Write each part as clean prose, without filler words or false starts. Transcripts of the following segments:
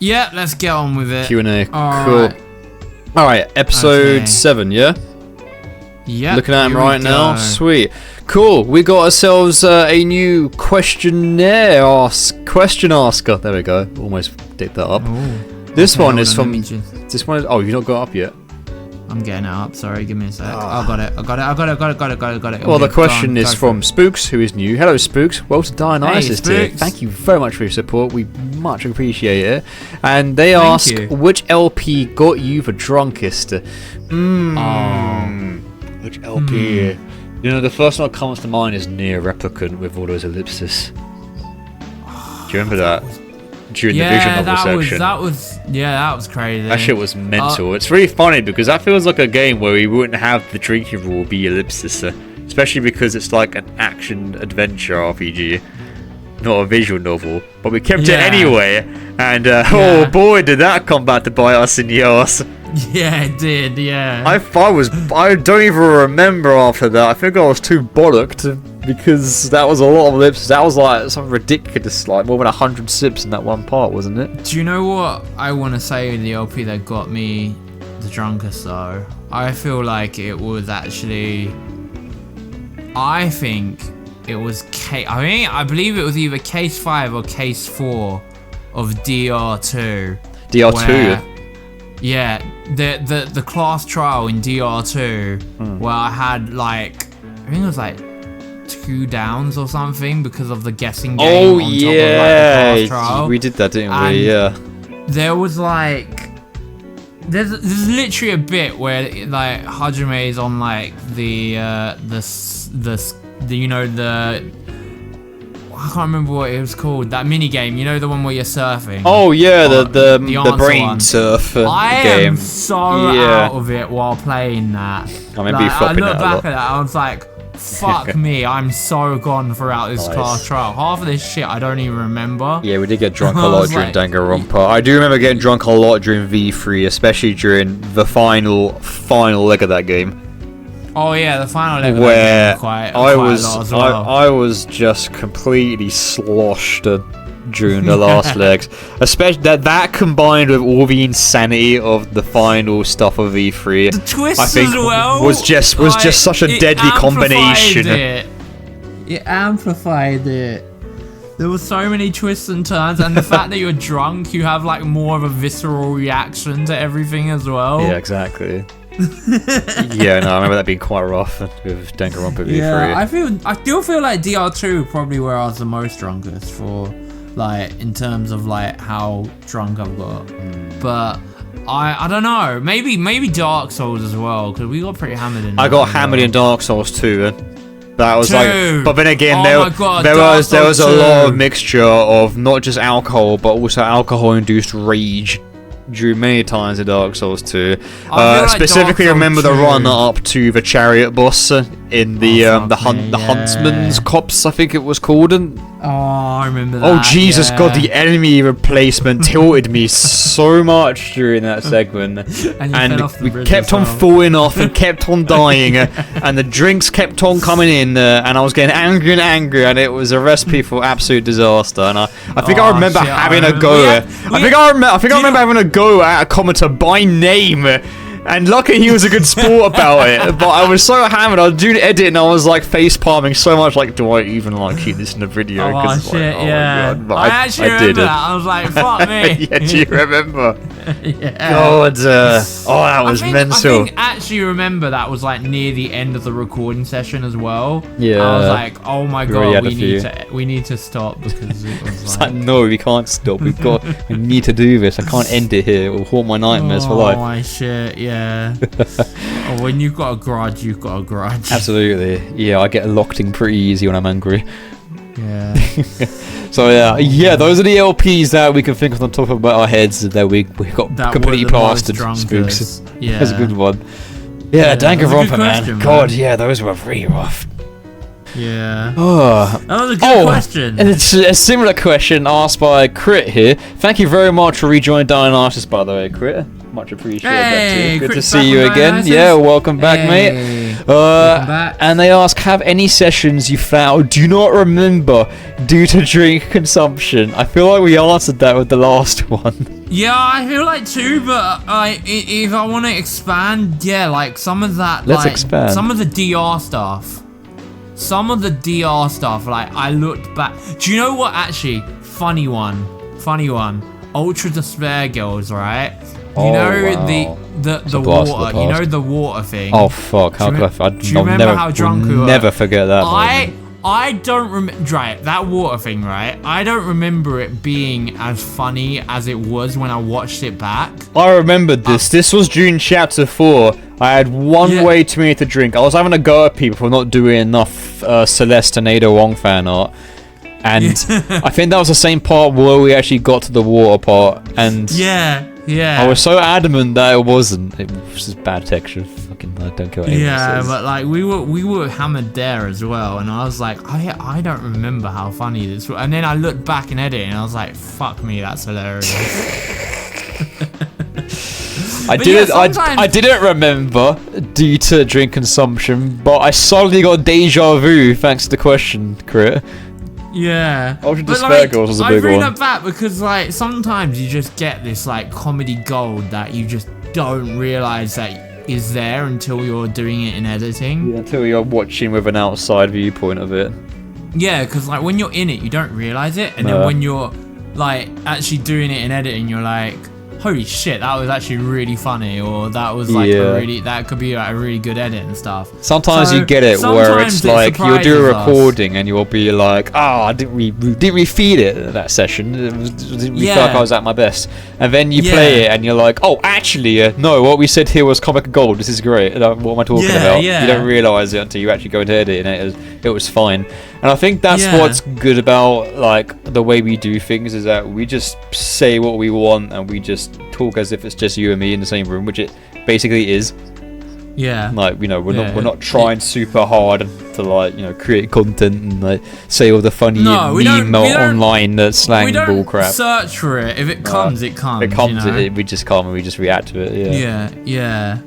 Yeah, let's get on with it. Q&A. Cool. Alright. Alright, episode 7, yeah? Yeah. Looking at him right now. Sweet. Cool. We got ourselves a new question asker. There we go. Almost did that up. Ooh. This Okay, one hold is on, from... let me just- This one is... Oh, you've not got up yet. I'm getting it up. Sorry, give me a sec. I got it. Well, the Okay, question go on, is go from for Spooks, who is new. Hello, Spooks. Welcome to Dionysus Spooks. here. Thank you very much for your support. We much appreciate it. And they Thank ask, you. which LP got you the drunkest? Which LP? You know, the first one that comes to mind is Near Replicant with all those ellipses. Do you remember that? During the Vision Novel section. that was crazy. That shit was mental. It's really funny because that feels like a game where we wouldn't have the drinking rule be ellipsis, especially because it's like an action adventure RPG, not a visual novel. But we kept it anyway, and oh boy, did that come back to bite us in the arse. Yeah, it did. Yeah. I don't even remember after that. I think I was too bollocked because that was a lot of ellipses. That was like something ridiculous, like more than 100 sips in that one part, wasn't it? Do you know what I want to say in the LP that got me the drunkest though? I feel like it was actually... I think it was I believe it was either Case 5 or Case 4 of DR2. DR2? Yeah, the class trial in DR2 where I had like... I think it was like 2 downs or something because of the guessing game on top of like the class trial. We did that, didn't And we? Yeah. There was like there's literally a bit where like Hajime is on like the you know the I can't remember what it was called, that mini game, you know, the one where you're surfing. Oh yeah, the answer brain one. surf I game. am so out of it while playing that. I remember you flopping I look that a back lot. at that, I was like, fuck me, I'm so gone throughout this class trial. Half of this shit I don't even remember. Yeah, we did get drunk a I lot was during like- Danganronpa. I do remember getting drunk a lot during V3, especially during the final leg of that game. Oh yeah, the final level Where quite I a lot was as well. I was just completely sloshed during the last legs. Especially that combined with all the insanity of the final stuff of V3. The twist I think as well was just such a it deadly combination. It amplified it. There were so many twists and turns, and the fact that you're drunk, you have like more of a visceral reaction to everything as well. Yeah, exactly. Yeah, no, I remember that being quite rough with Danganronpa V3. Yeah, I still feel like DR2 probably where I was the most drunkest for, like, in terms of like how drunk I've got. But I don't know, maybe Dark Souls as well, because we got pretty hammered in. I got hammered in Dark Souls too. That was Dude. but then again, Oh my God, there Dark was a Souls lot 2. of mixture of not just alcohol, but also alcohol-induced rage. Drew many times in Dark Souls 2. like Specifically, Dark Souls remember the 2. run up to the chariot boss in the fuck me, Huntsman's Copse, I think it was called. And Oh, I remember that. oh Jesus yeah. God, the enemy replacement tilted me so much during that segment, And you fell and off the we bridge kept as on well. falling off and kept on dying, and the drinks kept on coming in, and I was getting angrier and angrier, and it was a recipe for absolute disaster. And I think I remember shit, having a remember. go. I I remember having a go at a commenter by name. And lucky he was a good sport about it, but I was so hammered. I was doing the edit and I was like face palming so much, like, do I even like keep this in the video? Oh 'Cause, shit, like, oh yeah. my God. But I actually remember didn't. that. I was like, fuck me. Yeah, do you remember? Yeah. God, oh, that was mental. I think actually remember that was like near the end of the recording session as well. Yeah. I was like, oh my We already God, had a we need to stop because it was It's like, like, no, we can't stop. We need to do this. I can't end it here. It will haunt my nightmares for life. Oh my shit, yeah. Oh, when you've got a grudge, you've got a grudge. Absolutely. Yeah, I get locked in pretty easy when I'm angry. Yeah. So yeah, those are the LPs that we can think of on top of our heads that we got That completely were the most plastered. drunkest. Spooks. Yeah. That's a good one. Yeah, Yeah, that was a good Danganronpa, man. question, God, yeah, those were really rough. Yeah. Oh. That was a good question. And it's a similar question asked by Crit here. Thank you very much for rejoining Dionysus, by the way, Crit. Much appreciated. Hey, good to Crit's see back you on again. Dionysus. Yeah, welcome back, mate. Welcome back. And they ask, have any sessions you found do not remember due to drink consumption? I feel like we answered that with the last one. Yeah, I feel like too, but if I want to expand, yeah, like some of that, Let's like expand. some of the DR stuff. Some of the DR stuff, like I looked back. Do you know what? Actually, funny one. Ultra Despair Girls, right? You know wow. the blast water. of the You know past. the water thing. Oh fuck! How could I? Do you remember how drunk we were? Never forget that. moment. I don't remember. Right, that water thing, right? I don't remember it being as funny as it was when I watched it back. I remembered this. This was June chapter 4. I had one way too many to drink. I was having a go at people for not doing enough Celeste and Ada Wong fan art. And I think that was the same part where we actually got to the water part. And yeah. I was so adamant that it wasn't. It was just bad texture. Fucking, I don't care what anyone says. But like we were hammered there as well, and I was like, I don't remember how funny this was. And then I looked back and edited, and I was like, fuck me, that's hilarious. I didn't remember due to drink consumption, but I suddenly got deja vu thanks to the question, Crit. Yeah. Ultra Despair Girls was a big I bring one. that back because like sometimes you just get this like comedy gold that you just don't realize that is there until you're doing it in editing. Yeah, until you're watching with an outside viewpoint of it. Yeah, because like when you're in it, you don't realize it, and then when you're like actually doing it in editing, you're like, holy shit, that was actually really funny, or that was like that could be like a really good edit and stuff. Sometimes you get it where it's like you'll do a recording and you'll be like, I didn't really feel it that session. It didn't really feel like I was at my best. And then you play it and you're like, oh, actually, no, what we said here was comic gold. This is great. What am I talking about? Yeah. You don't realize it until you actually go into edit, and it was fine. And I think that's what's good about like the way we do things, is that we just say what we want and we just talk as if it's just you and me in the same room, which it basically is. Yeah. Like, you know, we're not trying super hard to like, you know, create content and like say all the funny meme online slang bull crap. Search for it. If it comes, it comes. It comes. You know? We just come and we just react to it. Yeah.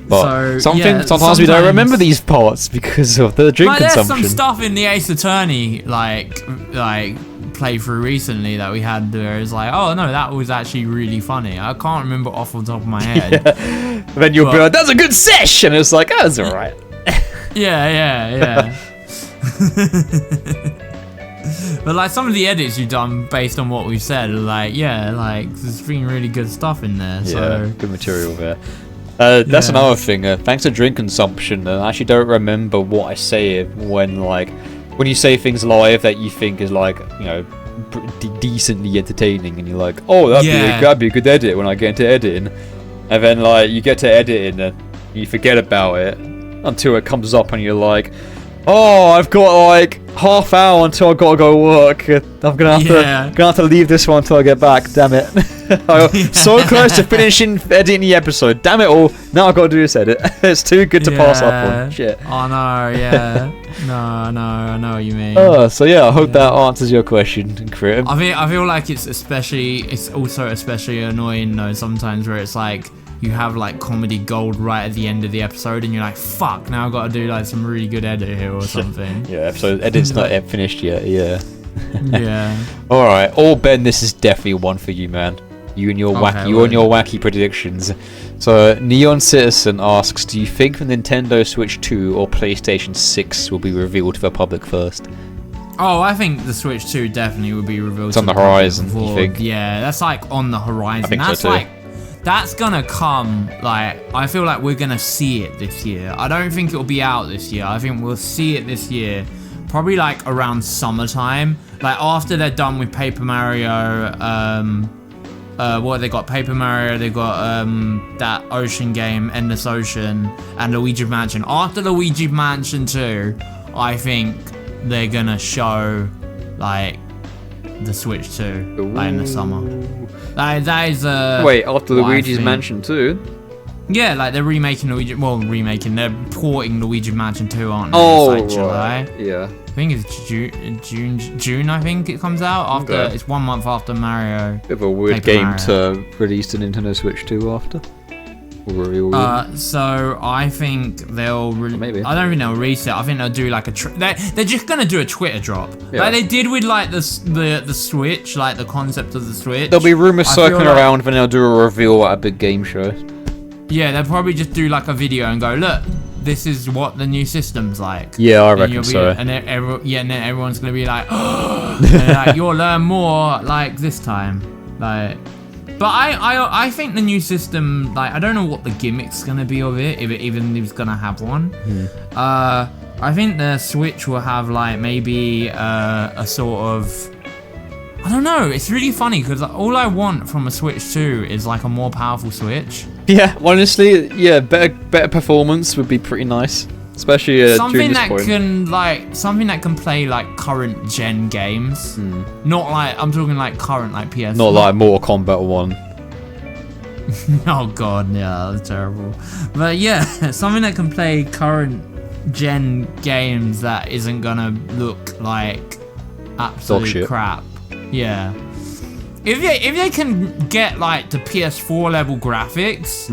But so, sometimes we don't remember these parts because of the drink consumption. There's some stuff in the Ace Attorney like playthrough recently that we had where it's like, oh no, that was actually really funny. I can't remember off the top of my head. Then you'll be like, that's a good sesh, and it's like, oh, that's alright. Yeah. But like some of the edits you've done based on what we've said, like there's been really good stuff in there. So good material there. That's another thing. Thanks to drink consumption, I actually don't remember what I say when you say things live that you think is like, you know, decently entertaining, and you're like, oh, that'd be a good edit when I get into editing, and then like you get to editing and you forget about it until it comes up and you're like, oh, I've got like half hour until I gotta go work. I'm gonna have to leave this one until I get back. Damn it! I'm so close to finishing editing the episode. Damn it all! Now I've got to do this edit. It's too good to pass up on. Shit. Oh no! Yeah. No. I know what you mean. So yeah, I hope that answers your question, Crit. I feel like it's also especially annoying though sometimes where it's like you have like comedy gold right at the end of the episode and you're like, fuck, now I've got to do like some really good edit here or something. Episode edit's not yet finished yet. Yeah. All right. Ben, this is definitely one for you, man. You and your wacky predictions. So Neon Citizen asks, do you think the Nintendo Switch 2 or PlayStation 6 will be revealed to the public first? Oh, I think the Switch 2 definitely would be revealed. It's on the horizon, you think? Yeah, that's like on the horizon. I think that's so too. like that's gonna come, like, I feel like we're gonna see it this year. I don't think it'll be out this year. I think we'll see it this year, probably like around summertime, like after they're done with Paper Mario. What have they got? Paper Mario, they got that ocean game, Endless Ocean, and Luigi Mansion. After Luigi Mansion 2, I think they're gonna show like the Switch 2 like in the summer. That is wait, after Luigi's Mansion 2? Yeah, like they're remaking they're porting Luigi Mansion 2, aren't they? Oh, It's like July. right. Yeah. I think it's June. I think it comes out after. Okay. It's 1 month after Mario. Bit of a weird Paper game Mario. to release to Nintendo Switch 2 after. Or So I think they'll. Maybe. I don't think they'll release it. I think they'll do like a. They're just gonna do a Twitter drop, Yeah. like they did with like the Switch, like the concept of the Switch. There'll be rumors I feel circling like- around when they'll do a reveal at a big game show. Yeah, they'll probably just do like a video and go, look, this is what the new system's like. Yeah, I And reckon you'll be- so. And then and then everyone's gonna be like, oh, and then, like, you'll learn more like this time, like. But I think the new system, like, I don't know what the gimmick's gonna be of it, if it even is gonna have one. I think the Switch will have like maybe a sort of. I don't know. It's really funny because all I want from a Switch 2 is like a more powerful Switch. Yeah, honestly, yeah, better performance would be pretty nice, especially during Something this that point. something that can play like current gen games. Not like I'm talking like current like PS. Not like Mortal Kombat 1. Oh god, yeah, that's terrible. But yeah, something that can play current gen games that isn't gonna look like Dog absolute shit. crap. Yeah. If they can get like the PS4 level graphics,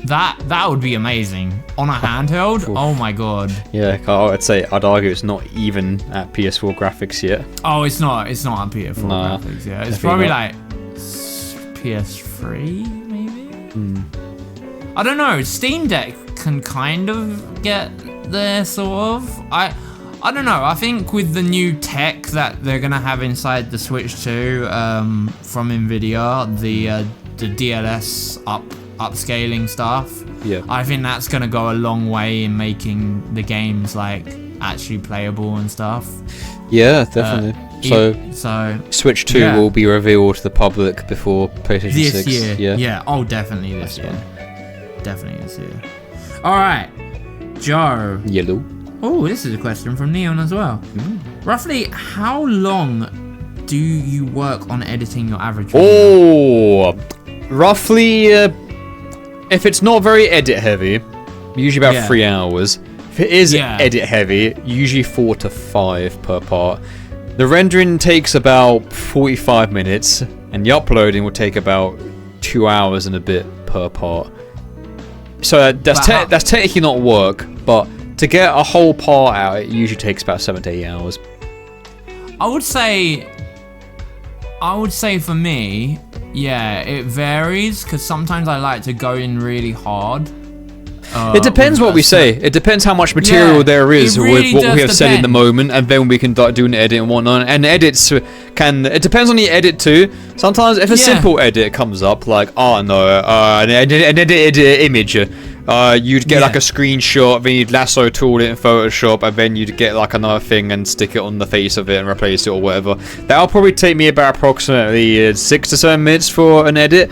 that would be amazing on a handheld. Oh my god. Yeah, I'd argue it's not even at PS4 graphics yet. Oh, it's not on PS4 Nah, graphics. Yeah, it's definitely probably not. like PS3 maybe. I don't know. Steam Deck can kind of get there, sort of. I don't know. I think with the new tech that they're gonna have inside the Switch 2 from Nvidia, the DLS upscaling stuff. Yeah. I think that's gonna go a long way in making the games like actually playable and stuff. Yeah, definitely. So Switch 2 yeah. will be revealed to the public before PlayStation this 6. year, Yeah. Oh, definitely this That's year. Definitely this year. All right, Joe. Yellow. Oh, this is a question from Neon as well. Roughly, how long do you work on editing your average video? Oh, roughly, if it's not very edit heavy, usually about Yeah. 3 hours. If it is Yeah. edit heavy, usually 4 to 5 per part. The rendering takes about 45 minutes, and the uploading will take about 2 hours and a bit per part. So that's technically not work, but to get a whole part out, it usually takes about 7 to 8 hours. I would say for me, yeah, it varies because sometimes I like to go in really hard. It depends what we say. It depends how much material Yeah, there is it really with what we does have said in the depend. moment, and then we can do an edit and whatnot. And edits can. It depends on the edit too. Sometimes if a Yeah. simple edit comes up, like an edited image, you'd get like Yeah. a screenshot, then you'd lasso tool it in Photoshop, and then you'd get like another thing and stick it on the face of it and replace it or whatever. That'll probably take me about approximately 6 to 7 minutes for an edit.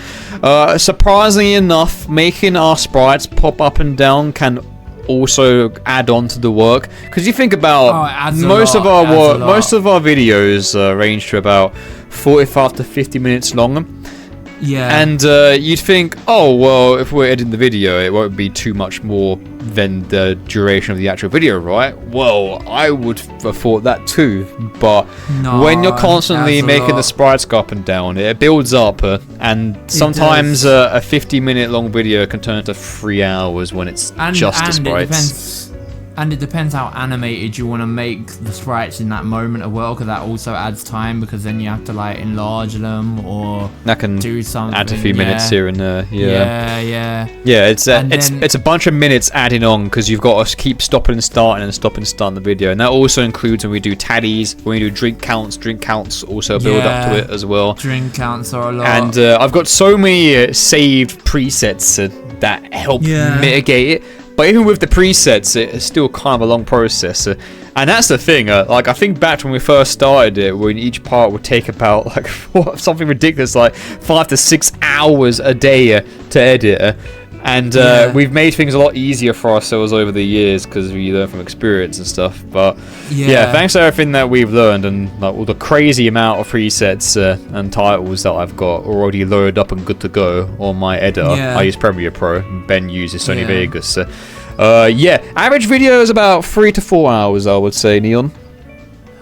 Surprisingly enough, making our sprites pop up and down can also add on to the work, because you think about Oh, it adds a most lot, of our it adds a work, lot. most of our videos range to about 45 to 50 minutes long. Yeah. And you'd think, oh, well, if we're editing the video, it won't be too much more than the duration of the actual video, right? Well, I would have thought that too. But No, when you're constantly that's a making the lot. sprites go up and down, it builds up. And sometimes does. a 50-minute long video can turn into 3 hours when it's just the sprites. It depends how animated you want to make the sprites in that moment as well, because that also adds time, because then you have to like enlarge them or That can do something. add a few minutes here and there. Yeah. Yeah, it's And then- it's a bunch of minutes adding on, because you've got to keep stopping and starting and stopping and starting the video, and that also includes when we do tallies, when we do drink counts also build up to Yeah. it as well. Drink counts are a lot. And I've got so many saved presets that help Yeah. mitigate it. But even with the presets, it's still kind of a long process. And that's the thing. Like, I think back to when we first started it, when each part would take about like something ridiculous, like 5 to 6 hours a day to edit. And Yeah. we've made things a lot easier for ourselves over the years because we learn from experience and stuff. But yeah, thanks to everything that we've learned and like all the crazy amount of presets and titles that I've got already loaded up and good to go on my editor. Yeah. I use Premiere Pro. Ben uses Sony Yeah. Vegas. Yeah, average video is about 3 to 4 hours, I would say, Neon.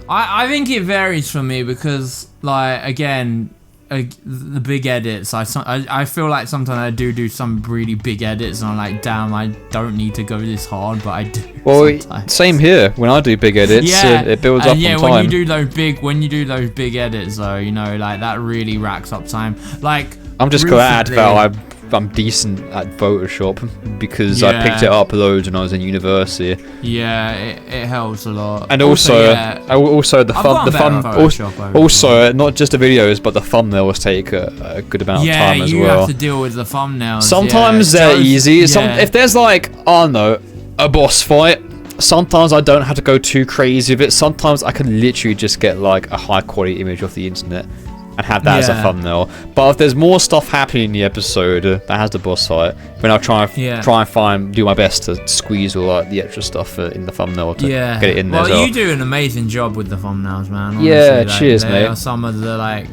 I think it varies for me because, like, again, the big edits, I feel like sometimes I do some really big edits and I'm like, damn, I don't need to go this hard, but I do. Well, sometimes. same here. When I do big edits, it builds up yeah, on time. when you do those big edits though, you know, like that really racks up time. Like, I'm just glad recently- that I'm decent at Photoshop because I picked it up loads when I was in university. Yeah, it helps a lot. And also the I've thumb, gotten better at Photoshop over also not just the videos, but the thumbnails take a good amount of time as you well. have to deal with the thumbnails. Sometimes they're easy. If there's like, I don't know, a boss fight, sometimes I don't have to go too crazy with it. Sometimes I can literally just get like a high quality image off the internet and have that as a thumbnail. But if there's more stuff happening in the episode that has the boss fight, then I'll try and do my best to squeeze all like the extra stuff in the thumbnail to get it in there. Well, as well. you do an amazing job with the thumbnails, man. Honestly. Yeah, Like, cheers, they mate. Are some of the like.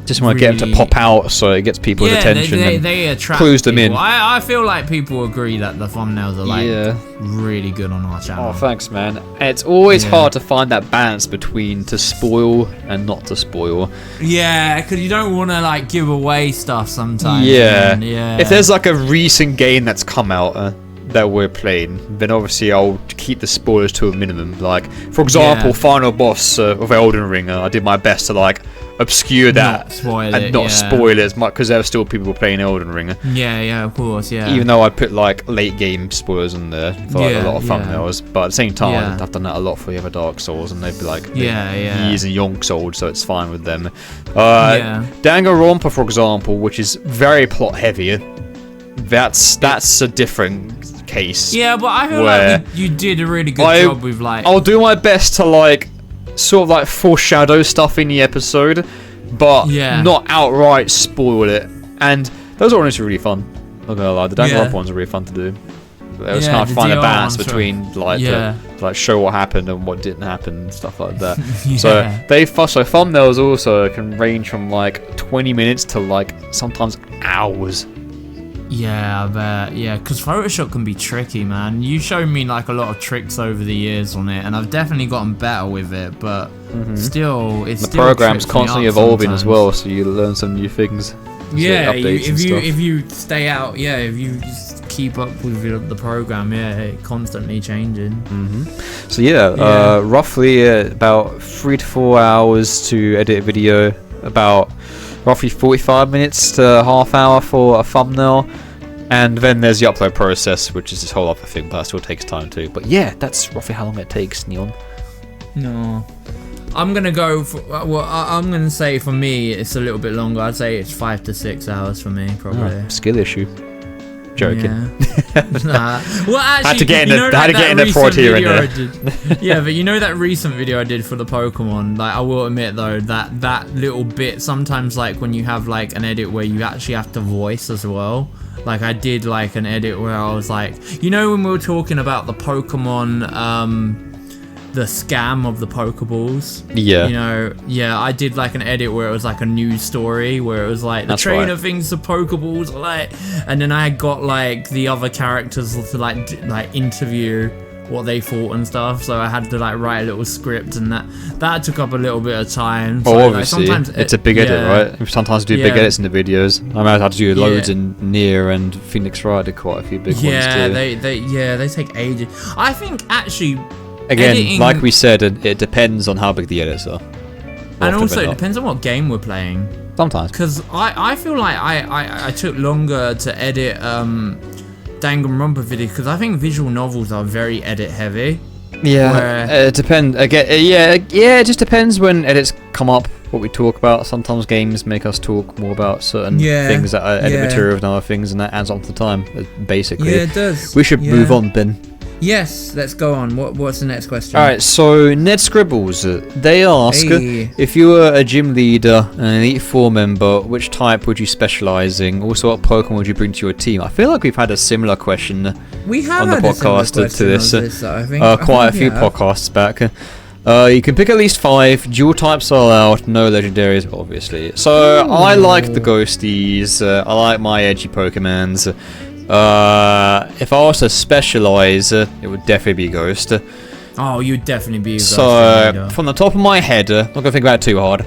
Just want to get them to pop out so it gets people's attention they and attract clues them in. people. I feel like people agree that the thumbnails are like Yeah. really good on our channel. Oh, thanks, man. It's always hard to find that balance between to spoil and not to spoil. Yeah, because you don't want to like give away stuff sometimes. Yeah. man. Yeah. If there's like a recent game that's come out that we're playing, then obviously I'll keep the spoilers to a minimum. Like, for example, final boss of Elden Ring, I did my best to like obscure that and not spoil it as much because there were still people playing Elden Ring. Yeah, of course, yeah. Even though I put like late game spoilers in there for like, a lot of thumbnails, but at the same time I've done that a lot for the other Dark Souls, and they'd be like years and yonks old, so it's fine with them. Danganronpa, for example, which is very plot heavy, that's a different case. Yeah, but I feel like you did a really good job with like. I'll do my best to like sort of like foreshadow stuff in the episode, but not outright spoil it. And those are honestly really fun. Not gonna lie, the Danganronpa ones are really fun to do. It was kind of find a balance between like like show what happened and what didn't happen and stuff like that. So thumbnails also can range from like 20 minutes to like sometimes hours. Yeah, I bet. Yeah, because Photoshop can be tricky, man. You showed me like a lot of tricks over the years on it, and I've definitely gotten better with it. But still, it's the still program's trips me constantly up evolving sometimes. as well, so you learn some new things. If you stay out, if you just keep up with the program, it constantly changing. So roughly about 3 to 4 hours to edit a video, about roughly 45 minutes to half hour for a thumbnail, and then there's the upload process, which is this whole other thing, but that still takes time too. But yeah, that's roughly how long it takes, Neon. No, I'm gonna go for I'm gonna say for me it's a little bit longer. I'd say it's 5 to 6 hours for me, probably. Skill issue. Joking. Nah. Well, actually, had to get in the prod here and there. Yeah, but you know that recent video I did for the Pokemon. Like, I will admit though that little bit sometimes, like when you have like an edit where you actually have to voice as well. Like I did like an edit where I was like, you know, when we were talking about the Pokemon, the scam of the Pokeballs. Yeah. You know, I did like an edit where it was like a news story where it was like the trainer thinks the Pokeballs are like, and then I got like the other characters to like interview what they thought and stuff. So I had to like write a little script, and that took up a little bit of time. Well, so, obviously, sometimes it's a big edit, right? We sometimes do big edits in the videos. I might have to do loads in Nier and Phoenix Wright did quite a few big ones too. Yeah, they take ages. I think actually. Again, editing, like we said, it depends on how big the edits are. And also, it depends on what game we're playing. Sometimes. Because I feel like I took longer to edit Danganronpa video because I think visual novels are very edit heavy. Yeah, it depends. Again, it just depends when edits come up, what we talk about. Sometimes games make us talk more about certain things that are edit material and other things, and that adds on to the time, basically. Yeah, it does. We should move on, Ben. Yes, let's go on. What's the next question? Alright, so Ned Scribbles, they ask, Hey. if you were a gym leader and an Elite Four member, which type would you specialise in? Also, what Pokemon would you bring to your team? I feel like we've had a similar question We have on the had a similar podcast to question this, of this, I think. quite a few Yeah. podcasts back. You can pick at least 5. Dual types are allowed. No legendaries, obviously. So I like the Ghosties. I like my edgy Pokemons. If I was to specialise, it would definitely be Ghost. Oh, you'd definitely be a Ghost So leader. from the top of my head, not gonna think about it too hard.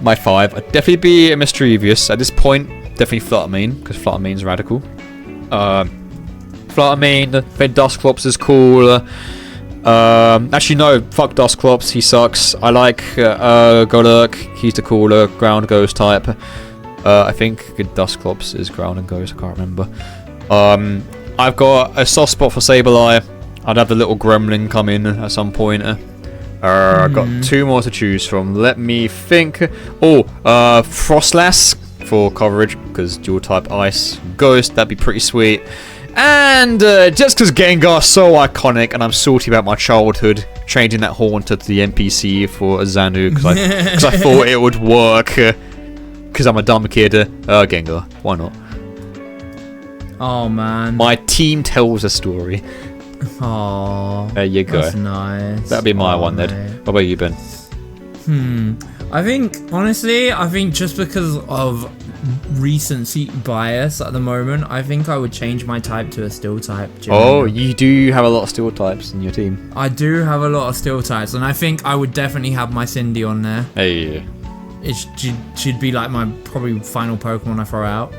My 5, I'd definitely be a Mischievous. At this point, definitely Fluttermane, because Fluttermane's radical. Fluttermane, then Dusclops is cool. Actually no, fuck Dusclops, he sucks. I like Golurk, he's the cooler ground ghost type. I think Dusclops is ground and ghost, I can't remember. I've got a soft spot for Sableye. I'd have the little gremlin come in at some point. I've got 2 more to choose from. Let me think. Oh, Frostlass for coverage, because dual type ice ghost, that'd be pretty sweet. And just because Gengar's so iconic, and I'm salty about my childhood, changing that Haunter to the NPC for a Xanu, because I thought it would work, because I'm a dumb kid. Gengar, why not? Oh, man. My team tells a story. Oh, There you go. that's nice. That'd be my one, Ned. mate. What about you, Ben? I think, honestly, just because of recency bias at the moment, I think I would change my type to a steel type. Oh, you do have a lot of steel types in your team. I do have a lot of steel types, and I think I would definitely have my Cindy on there. Hey. She'd be like my probably final Pokemon I throw out.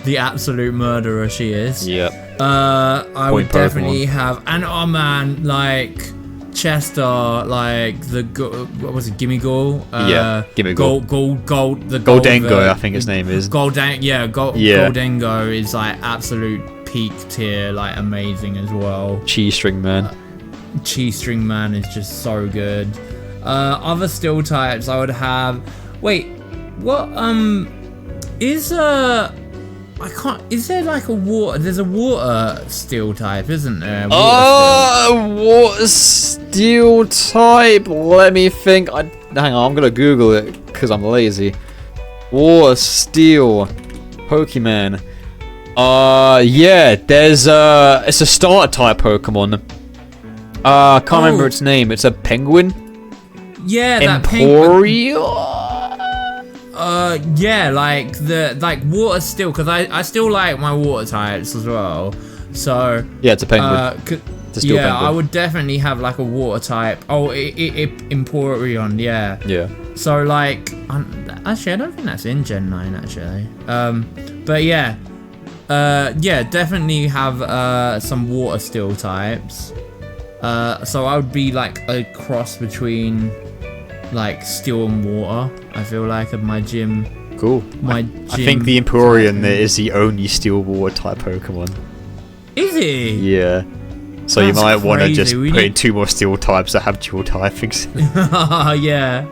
The absolute murderer she is. Yep. I would Pokemon. definitely have, and oh man, like Chester, like what was it, Gimmighoul? Yeah, Gimmighoul. Gold, the Goldengo, I think his name is. Goldengo is like absolute peak tier, like amazing as well. Cheese string man. Cheese string man is just so good. Other steel types I would have. Wait, what? Is there like a water? There's a water steel type, isn't there? Water steel type. Let me think. Hang on, I'm gonna Google it because I'm lazy. Water steel Pokemon. Yeah. There's it's a starter type Pokemon. I can't remember its name. It's a penguin. Yeah, that Emporio. Yeah, like water steel, because I still like my water types as well. So Yeah, it's a penguin. It's a steel yeah, penguin. I would definitely have like a water type. Oh, Emporion, yeah. Yeah. So like, actually, I don't think that's in Gen 9 actually. But yeah, definitely have some water steel types. So I would be like a cross between like steel and water. I feel like of my gym. Cool. I think the Emporion is the only steel water type Pokemon. Is he? Yeah. So you That's might want to crazy. just We put need- in 2 more steel types that have dual typings. Yeah.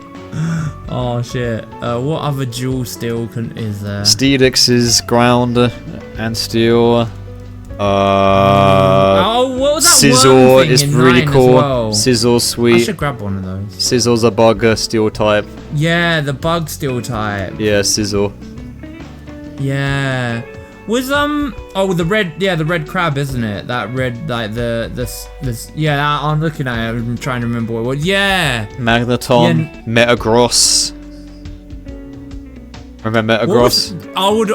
Oh shit. What other dual steel is there? Steelix is ground and steel. Oh, what was that Sizzle worm thing is in really 9 as cool. well? Sizzle's I sweet. should grab one of those. Sizzle's a bugger, steel type. Yeah, the bug steel type. Yeah, Sizzle. Yeah. Was the red crab, isn't it? That red, like this yeah, I'm looking at it, I'm trying to remember what it was. Yeah. Magneton, Metagross. Remember Metagross?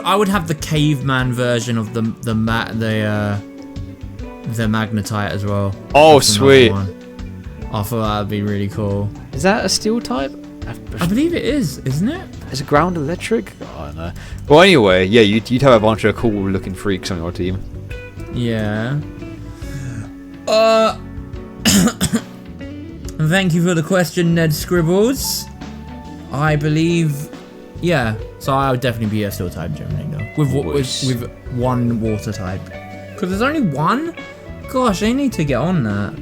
I would have the caveman version of the Magnetite as well. Oh, That's another sweet. one. I thought that'd be really cool. Is that a steel type? I believe it is, isn't it? Is it ground electric? I don't know. Well, anyway, yeah, you'd have a bunch of cool looking freaks on your team. Yeah. Thank you for the question, Ned Scribbles. I believe, yeah. So I would definitely be a steel type generally, though. With one water type. Because there's only one. Gosh, they need to get on that.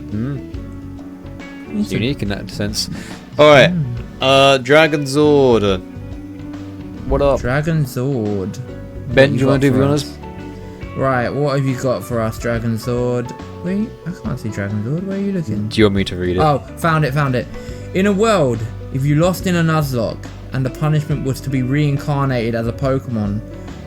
It's unique in that sense. Alright, Dragonzord. What up? Dragon Zord. Ben, do you got want to do for the us? honors? Right, what have you got for us, Dragon Sword? Wait, I can't see Dragon Sword. Where are you looking? Do you want me to read it? Oh, found it. In a world, if you lost in a Nuzlocke and the punishment was to be reincarnated as a Pokemon,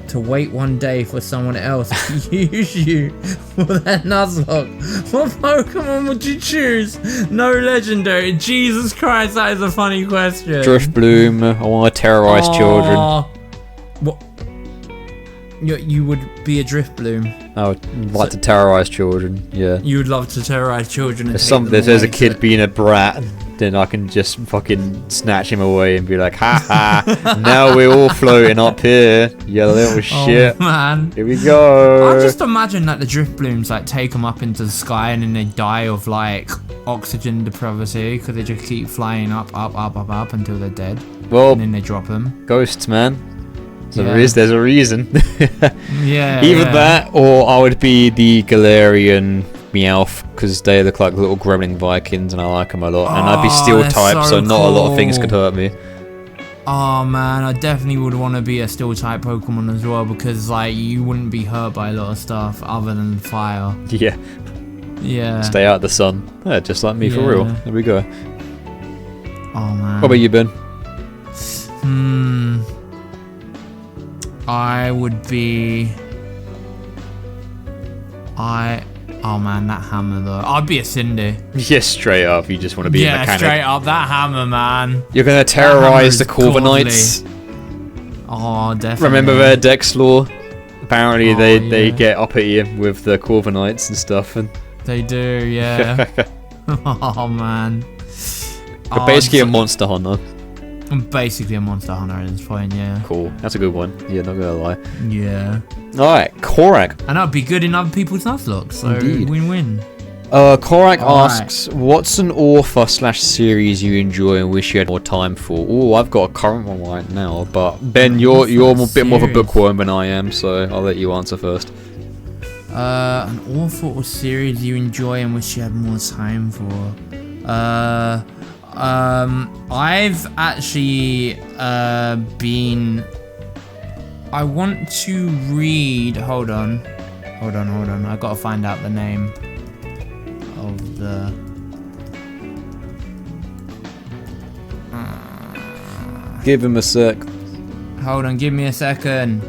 to wait one day for someone else to use you for that Nuzlocke, what Pokemon would you choose? No legendary. Jesus Christ, that is a funny question. Drifbloom. I want to terrorize children. What? You would be a Drifbloom. I would like to terrorize children. Yeah. You would love to terrorize children. And If there's a kid being a brat, then I can just fucking snatch him away and be like, ha ha, now we're all floating up here, you little shit. Oh man. Here we go. I just imagine that the Drifblooms like take them up into the sky and then they die of like oxygen depravity because they just keep flying up until they're dead. Well, and then they drop them. Ghosts, man. So Yeah. there's a reason. Yeah. Either yeah. that, or I would be the Galarian Meowth, because they look like little gremlin Vikings, and I like them a lot. And I'd be steel they're type, so so not a lot of things cool. could hurt me. Oh man, I definitely would want to be a steel type Pokemon as well because like you wouldn't be hurt by a lot of stuff other than fire. Yeah, Yeah. stay out of the sun. Yeah, just like me for real. Yeah. There we go. Oh man. What about you, Ben? I would be. Oh man, that hammer though. I'd be a Cindy. Yeah, straight up. You just want to be a mechanic. Straight up, that hammer, man. You're gonna terrorize the Corviknights. Oh, definitely. Remember their Dex law? Apparently, they yeah. get up at you with the Corviknights and stuff. And They do, yeah. Oh man. but basically a monster hunter. I'm basically a monster hunter at this point, yeah. Cool. That's a good one. Yeah, not gonna lie. Yeah. Alright, Korak. And I'd be good in other people's Nuzlocke, so Indeed. win-win. Korak Alright. asks, what's an author / series you enjoy and wish you had more time for? Oh, I've got a current one right now, but Ben, you're a bit more of a series. bookworm than I am, so I'll let you answer first. An author or series you enjoy and wish you had more time for. I've actually been. I want to read. Hold on. I gotta find out the name of the. Give him a sec. Hold on, give me a second.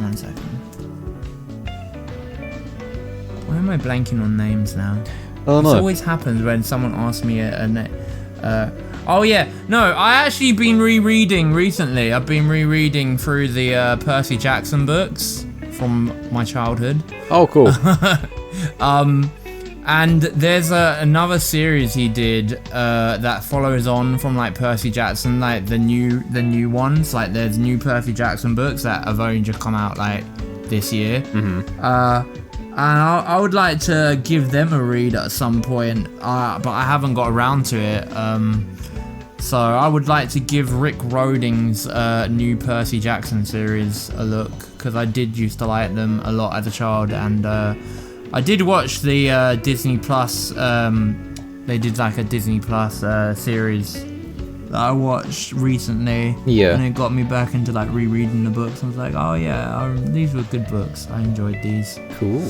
One second. Why am I blanking on names now? Oh This no. always happens when someone asks me a name. Oh yeah, no, I actually been rereading recently. I've been rereading through the Percy Jackson books from my childhood. Oh, cool. And there's another series he did that follows on from like Percy Jackson, like the new ones. Like there's new Percy Jackson books that have only just come out like this year. And I would like to give them a read at some point, but I haven't got around to it. So I would like to give Rick Roding's new Percy Jackson series a look, because I did used to like them a lot as a child, and I did watch the Disney Plus. They did like a Disney Plus series that I watched recently. Yeah. And it got me back into like rereading the books. I was like, oh yeah, these were good books. I enjoyed these. Cool.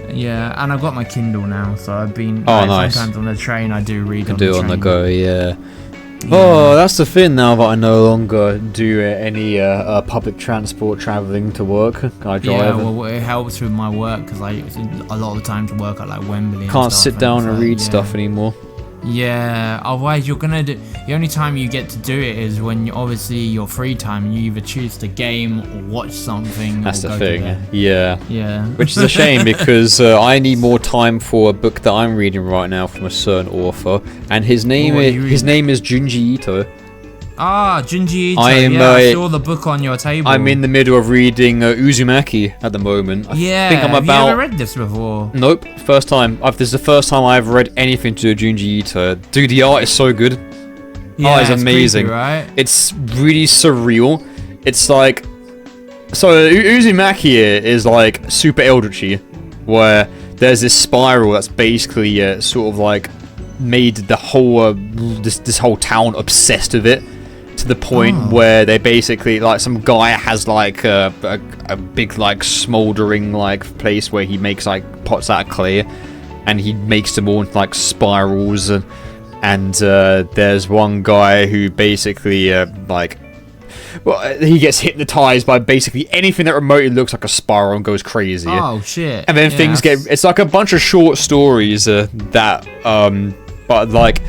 Yeah, and I've got my Kindle now, so I've been. Oh, nice. Sometimes on the train I do read. Can on do the it on the train. go, yeah. Oh, that's the thing now that I no longer do any public transport travelling to work. I drive. Yeah, well, it helps with my work because a lot of the time to work at like Wembley. And Can't stuff, sit down it's and like, read yeah. stuff anymore. Yeah, otherwise you're gonna do. The only time you get to do it is when obviously your free time. You either choose to game or watch something. That's or the go to thing. bed. Yeah. Yeah. Which is a shame because I need more time for a book that I'm reading right now from a certain author, and his name What are you is reading? Junji Ito. Ah, Junji Ito. I am, I saw the book on your table. I'm in the middle of reading Uzumaki at the moment. I think I'm have about. you ever read this before? Nope, first time. This is the first time I've read anything to Junji Ito. Dude, the art is so good. Yeah, it's amazing. creepy, right? It's really surreal. It's like, so Uzumaki is like super eldritchy, where there's this spiral that's basically sort of like made the whole this whole town obsessed with it, to the point where they basically like some guy has like a big like smoldering like place where he makes like pots out of clay, and he makes them all into like spirals, and there's one guy who basically he gets hypnotized by basically anything that remotely looks like a spiral and goes crazy. Oh shit! And then things it's like a bunch of short stories but like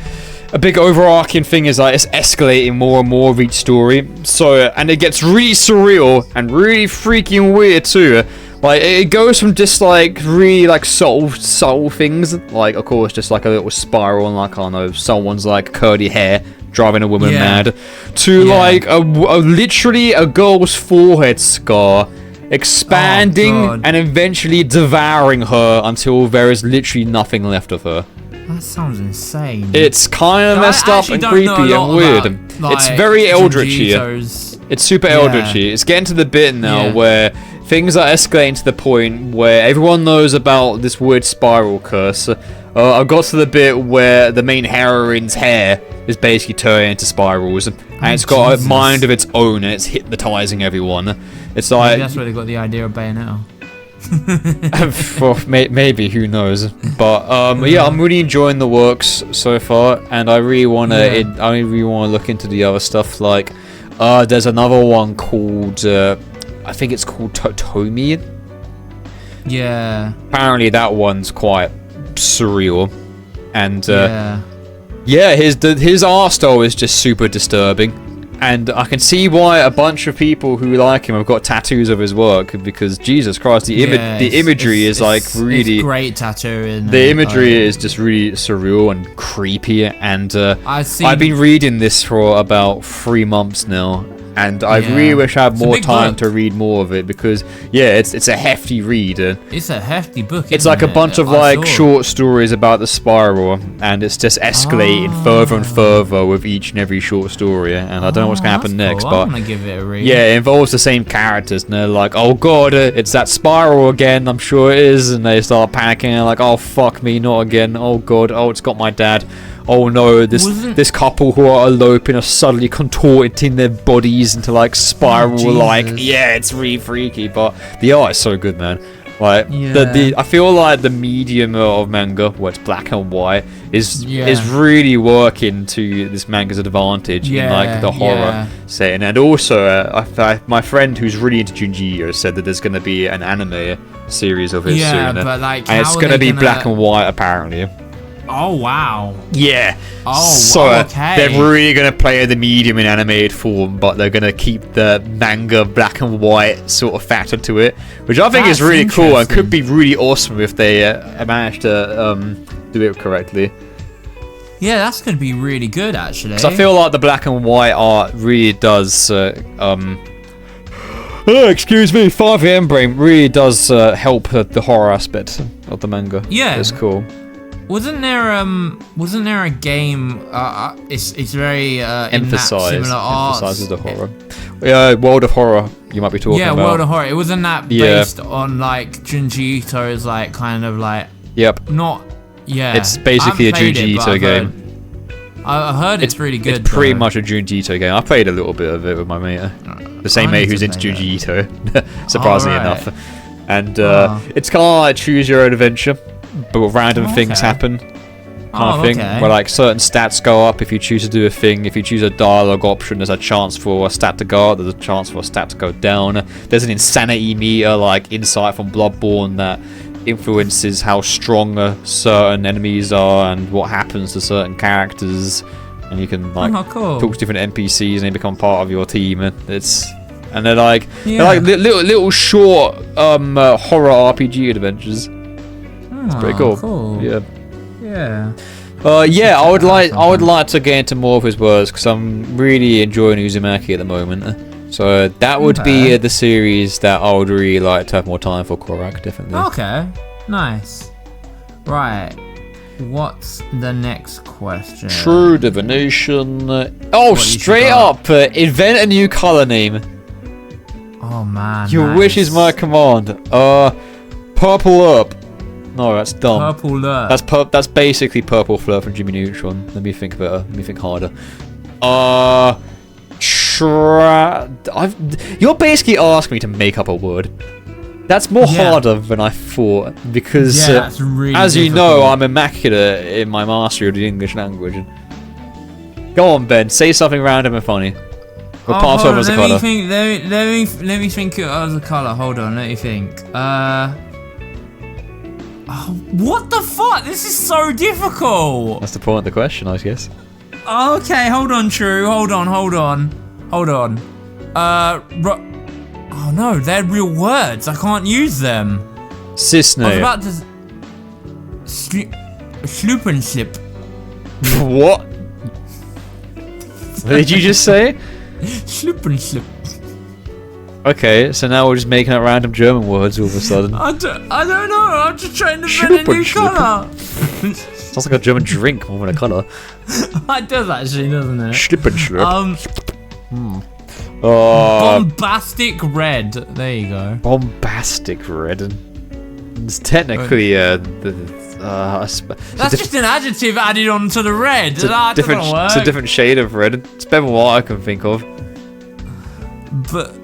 a big overarching thing is like it's escalating more and more of each story. So and it gets really surreal and really freaking weird too. Like it goes from just like really like subtle things, like of course just like a little spiral and like I don't know someone's like curly hair driving a woman mad, to like a literally a girl's forehead scar expanding and eventually devouring her until there is literally nothing left of her. That sounds insane. It's kind of messed up and creepy and weird. It's very eldritch here. It's super eldritchy. It's getting to the bit now where things are escalating to the point where everyone knows about this weird spiral curse. I got to the bit where the main heroine's hair is basically turning into spirals, and it's got a mind of its own, and it's hypnotizing everyone. It's like maybe that's where they got the idea of Bayonetta. Well, maybe, who knows? But yeah, I'm really enjoying the works so far, and I really want to look into the other stuff. Like, there's another one called I think it's called Totomi. Yeah. Apparently, that one's quite surreal, and his art style is just super disturbing. And I can see why a bunch of people who like him have got tattoos of his work, because Jesus Christ, the imagery is like really it's great tattoo. The imagery is just really surreal and creepy. And I've been reading this for about 3 months now, and I really wish I had more time to read more of it, because it's a hefty read. It's a hefty book. It's like a bunch of like short stories about the spiral, and it's just escalating further and further with each and every short story. And I don't know what's gonna happen next, but I'm gonna give it a read. Yeah, it involves the same characters, and they're like, "Oh god, it's that spiral again." I'm sure it is, and they start panicking, and like, "Oh fuck me, not again! Oh god, oh it's got my dad." Oh no, this couple who are eloping are suddenly contorting their bodies into like spiral it's really freaky, but the art is so good, man. Like I feel like the medium of manga, where it's black and white, is really working to this manga's advantage in like the horror setting. And also my friend who's really into Junji Ito said that there's going to be an anime series of it soon, but like, and it's going to be black and white apparently. Oh wow! Yeah. Oh, so okay. They're really gonna play the medium in animated form, but they're gonna keep the manga black and white sort of factor to it, which I think is really cool and could be really awesome if they manage to do it correctly. Yeah, that's gonna be really good actually. Because I feel like the black and white art really does. Excuse me, 5am brain really does help the horror aspect of the manga. Yeah, it's cool. Wasn't there a game? It's very emphasizes the horror. World of Horror. You might be talking about. Yeah, World of Horror. It wasn't that based on like Junji Ito's like kind of like. Yep. Not. Yeah. It's basically a Junji Ito game. I heard it's really good. It's pretty much a Junji Ito game. I played a little bit of it with my mate. The same mate who's into Junji Ito, surprisingly enough. And it's kind of like choose your own adventure. But random things happen, kind of thing, where like certain stats go up if you choose to do a thing. If you choose a dialogue option, there's a chance for a stat to go up, there's a chance for a stat to go down. There's an insanity meter, like Insight from Bloodborne, that influences how strong certain enemies are and what happens to certain characters. And you can like talk to different NPCs and they become part of your team. And they're like little short horror RPG adventures. It's pretty cool. Yeah. I would like to get into more of his works, because I'm really enjoying Uzumaki at the moment. So that would be the series that I would really like to have more time for. Korak, definitely. Okay, nice. Right, what's the next question? True divination. Straight up, invent a new color name. Oh man. Your wish is my command. Purple up. No, that's dumb. Purple Lurk. That's basically Purple Fleur from Jimmy Neutron. Let me think better. Let me think harder. You're basically asking me to make up a word. That's more harder than I thought because, that's really as you difficult. know, I'm immaculate in my mastery of the English language. Go on, Ben. Say something random and funny. Or pass over as a colour. Let me think as a colour. Hold on, let me think. What the fuck? This is so difficult. That's the point of the question, I guess. Okay, hold on, True. Hold on. Oh no, they're real words. I can't use them. I was Cisne. about to sloop and slip. What? What did you just say? Sloop and slip. Okay, so now we're just making up random German words all of a sudden. I don't know. I'm just trying to invent a new colour. Sounds like a German drink more than a colour. It does actually, doesn't it? Schlippenschlip. Bombastic red. There you go. Bombastic red. It's technically That's just an adjective added on to the red. That doesn't work. It's a different shade of red. It's better than what I can think of. But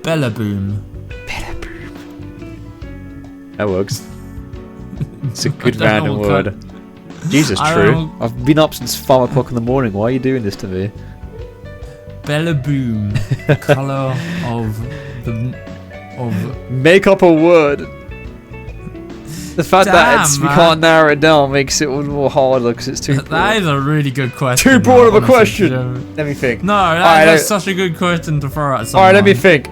Bellaboom. That works. It's a good I don't know random what word. Jesus, I True. don't- I've been up since 5 o'clock in the morning. Why are you doing this to me? Bellaboom. Colour of Make up a word. The fact that Damn, we man. can't narrow it down makes it all more harder because it's too That broad. is a really good question. Too broad of a honestly, question. Joe. Let me think. No, Alright, that's such a good question to throw at someone. Alright, let me think.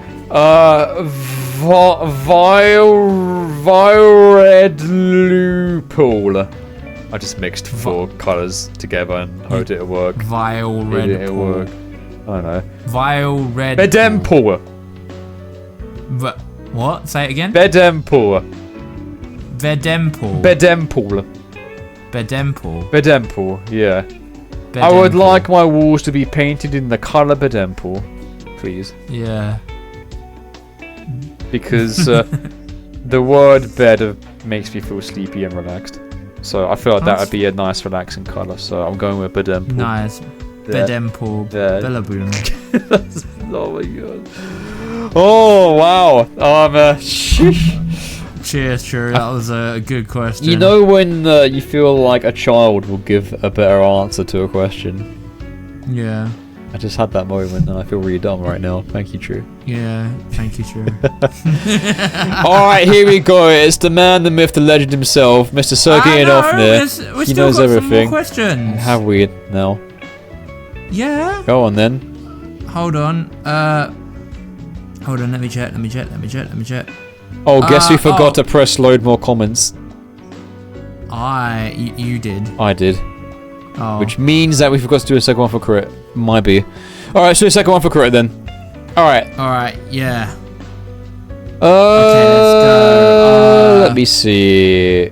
Violet loophole. I just mixed 4 colours together and hoped it'll work. Vile red It'll pool. work. I don't know. Vile red Bedempool. What? Say it again? Bedempool. Vedempool. Bedempool. Bedempool. Bedempool, yeah. I would Bedempool. like my walls to be painted in the colour Bedempool, please. Yeah. Because the word bed makes me feel sleepy and relaxed. So I feel like that would be a nice relaxing colour, so I'm going with Bedempool. Nice. Bedempool. There. Bellaboom. Oh my god. Oh wow. Cheers, True. That was a good question. You know when you feel like a child will give a better answer to a question? Yeah. I just had that moment and I feel really dumb right now. Thank you, True. Yeah. Thank you, True. Alright, here we go. It's the man, the myth, the legend himself, Mr. Sergei Anofner. We He still knows got everything. some more questions. Have we now? Yeah. Go on then. Hold on. Hold on. Let me check. Oh, guess who forgot oh. to press load more comments? You did. I did. Oh. Which means that we forgot to do a second one for crit. Might be. Alright, let's do a second one for crit then. Alright. All right. Yeah. Okay, let's go. Let me see.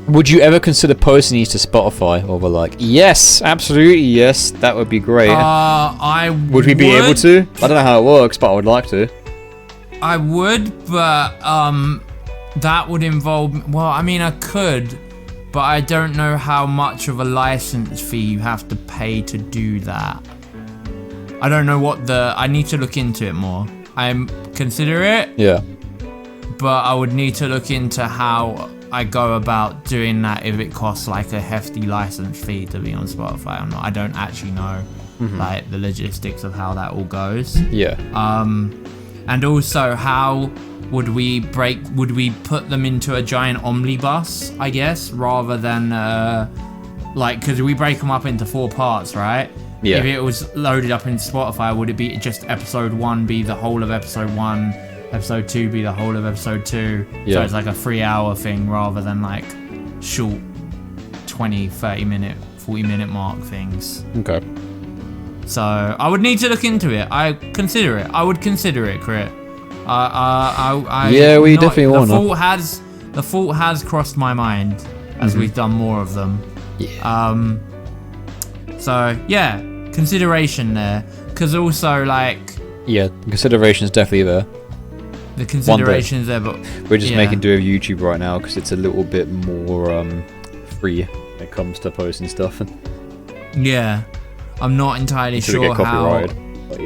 Would you ever consider posting these to Spotify? Or we're like, yes, absolutely, yes, that would be great. I would we be able to? I don't know how it works, but I would like to. I would, but that would involve. Well, I mean, I could, but I don't know how much of a license fee you have to pay to do that. I don't know what I need to look into it more. I'm consider it, Yeah. but I would need to look into how I go about doing that if it costs like a hefty license fee to be on Spotify or not. I don't actually know like the logistics of how that all goes. Yeah. And also how would we put them into a giant omnibus, I guess, rather than like, because we break them up into 4 parts, right? Yeah. If it was loaded up in Spotify, would it be just episode 1 be the whole of episode 1, episode 2 be the whole of episode 2? Yeah. So it's like a 3-hour thing rather than like short 20, 30 minute, 40 minute mark things. Okay. So I would need to look into it. I would consider it, Crit. Yeah, we definitely wanna. The thought has crossed my mind as we've done more of them. Yeah. So yeah, consideration there, because also like Yeah, consideration is definitely there. the considerations there, but we're just yeah. making do with YouTube right now because it's a little bit more free when it comes to posting stuff. Yeah, I'm not entirely Until we sure get how. copyrighted, but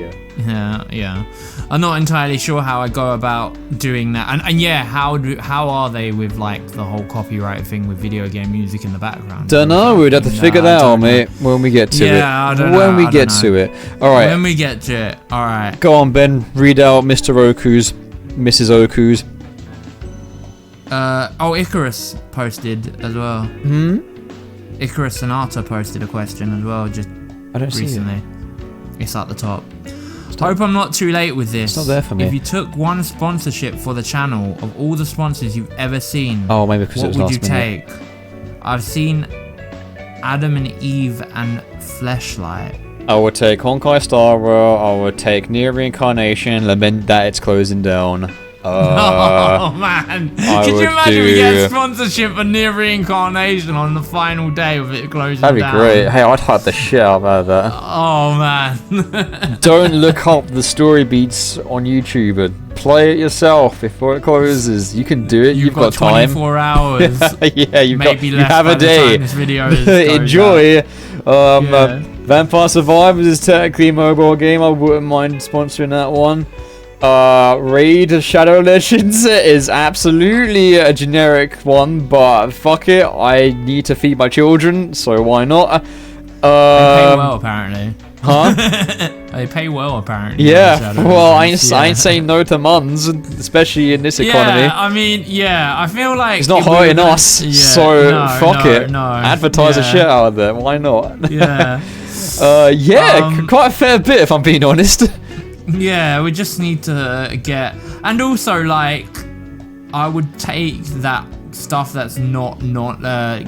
Yeah. I'm not entirely sure how I go about doing that, and yeah, how are they with like the whole copyright thing with video game music in the background? don't know. We'd have to figure that out, mate, when we get to it. Yeah, I don't know. When we I get don't to know. it. All right. When we get to it. All right. Go on, Ben. Read out Mr. Oku's, Mrs. Oku's. Icarus posted as well. Icarus Sonata posted a question as well just I don't see it. recently. It's at the top. Hope I'm not too late with this. It's not there for me. If you took one sponsorship for the channel of all the sponsors you've ever seen, Oh, maybe because it what was would you last minute. take? I've seen Adam and Eve and Fleshlight. I would take Honkai Star Rail. I would take Near Reincarnation. Lament that it's closing down. Oh man! I Could you would imagine we get do- a sponsorship for Near Reincarnation on the final day of it closing That'd be down? great. Hey, I'd hype the shit out of that. Oh man! Don't look up the story beats on YouTube. And play it yourself before it closes. You can do it. You've got time. 24 hours. Yeah, you Maybe less have by a the day. time this video is goes Enjoy. out. Yeah. Vampire Survivors is technically a mobile game. I wouldn't mind sponsoring that one. Raid of Shadow Legends is absolutely a generic one, but fuck it. I need to feed my children, so why not? They pay well, apparently. Huh? They pay well, apparently. Yeah. Shadow Well, I Legends. ain't saying no to muns, especially in this economy. Yeah, I mean, yeah, I feel like It's not if we were hurting gonna- us, yeah, so no, fuck no, it. No, Advertise the yeah, shit out of there. Why not? Yeah, Quite a fair bit if I'm being honest. yeah, we just need to get, and also like, I would take that stuff that's not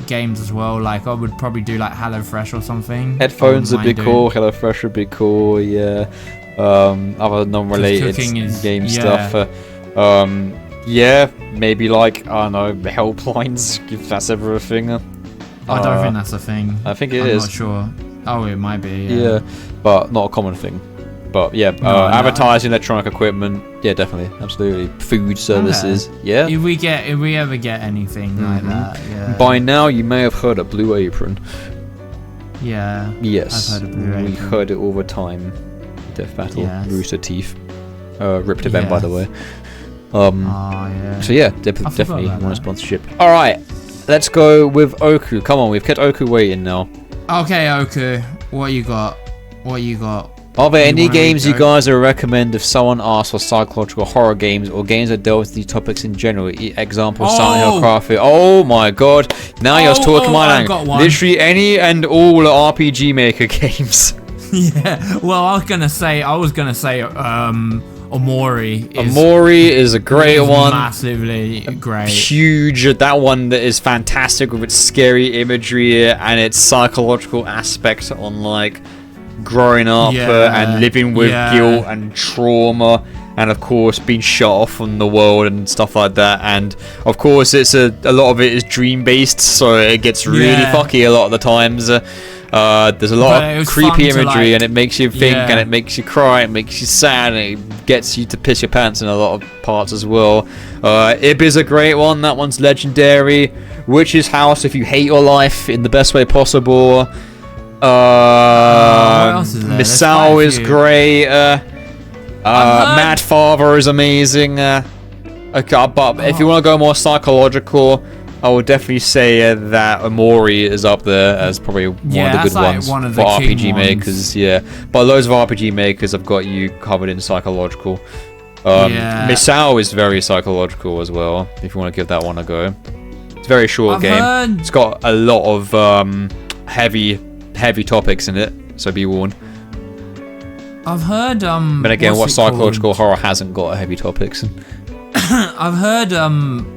games as well. Like I would probably do like HelloFresh or something. Headphones I would wouldn't be mind cool. HelloFresh would be cool. Yeah. Other non-related cooking is- game yeah. stuff. Yeah, maybe like I don't know helplines if that's ever a thing. I don't think that's a thing. I think it I'm is. not sure. Oh, it might be. Yeah, but not a common thing. But yeah, No. advertising electronic equipment. Yeah, definitely, absolutely. Food services. Yeah. If we ever get anything like that, yeah. By now, you may have heard of Blue Apron. Yeah. Yes, I've heard of Blue we Apron. heard it all the time. Death Battle, Yes. Rooster Teeth, ripped event by Yes. the way. Oh yeah. So yeah, forgot definitely about want a that. sponsorship. All right, let's go with Oku. Come on, we've kept Oku waiting now. Okay, Oku, what you got? What you got? Are there You any wanna games you go? guys would recommend if someone asks for psychological horror games or games that deal with these topics in general? Example, Silent Hill, Oh! Craft. Oh my god, now you're talking my I've got language. one. Literally any and all RPG Maker games. Yeah. Well, I was gonna say Omori. Amori is a great is one. Massively great. Huge. That one that is fantastic with its scary imagery and its psychological aspect on like growing up and living with guilt and trauma, and of course being shut off from the world and stuff like that. And of course it's a lot of it is dream based, so it gets really fucky a lot of the times. There's a lot of creepy imagery, and it makes you think, and it makes you cry, it makes you sad, and it gets you to piss your pants in a lot of parts as well. Ib is a great one. That one's legendary. Witch's House, if you hate your life in the best way possible. else is there? There's quite Misao a is few. great. heard- Mad Father is amazing. Okay, but if you want to go more psychological, I would definitely say that Amori is up there as probably one of the that's good like ones one of for the king RPG ones. makers. Yeah, but loads of RPG makers have got you covered in psychological. Misao is very psychological as well. If you want to give that one a go, it's a very short I've game. heard- It's got a lot of heavy topics in it, so be warned. I've heard But again, what what's it called? psychological horror hasn't got heavy topics? I've heard